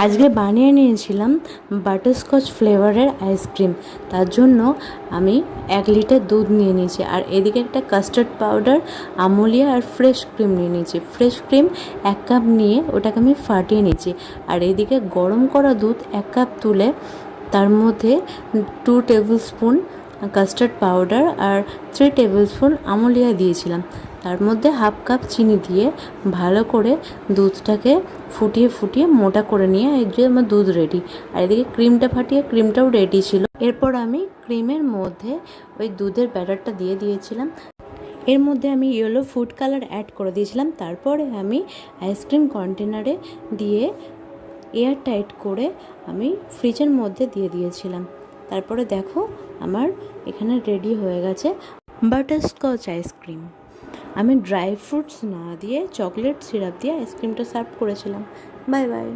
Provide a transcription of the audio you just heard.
আজকে বানিয়ে নিয়েছিলাম বাটারস্কচ ফ্লেভারের আইসক্রিম। তার জন্য আমি 1 লিটার দুধ নিয়ে নিয়েছি, আর এদিকে একটা কাস্টার্ড পাউডার, আমুলিয়া আর ফ্রেশ ক্রিম নিয়ে নিয়েছি। ফ্রেশ ক্রিম 1 কাপ নিয়ে ওটাকে আমি ফাটিয়ে নিয়েছি। আর এদিকে গরম করা দুধ 1 কাপ তুলে তার মধ্যে 2 টেবিল স্পুন কাস্টার্ড পাউডার আর 3 টেবিল স্পুন আমুলিয়া দিয়েছিলাম। তার মধ্যে 1/2 কাপ চিনি দিয়ে ভালো করে দুধটাকে ফুটিয়ে মোটা করে নিয়ে এই যে আমার দুধ রেডি। আর এদিকে ক্রিমটা ফাটিয়ে ক্রিমটাও রেডি ছিল। এরপর আমি ক্রিমের মধ্যে ওই দুধের ব্যাটারটা দিয়ে দিয়েছিলাম। এর মধ্যে আমি ইয়েলো ফুড কালার অ্যাড করে দিয়েছিলাম। তারপরে আমি আইসক্রিম কন্টেনারে দিয়ে এয়ার টাইট করে আমি ফ্রিজের মধ্যে দিয়ে দিয়েছিলাম। তারপরে দেখো আমার এখানে রেডি হয়ে গেছে বাটারস্কচ আইসক্রিম। আমি ড্রাই ফ্রুটস না দিয়ে চকলেট সিরাপ দিয়ে আইসক্রিমটা সার্ভ করেছিলাম। Bye bye.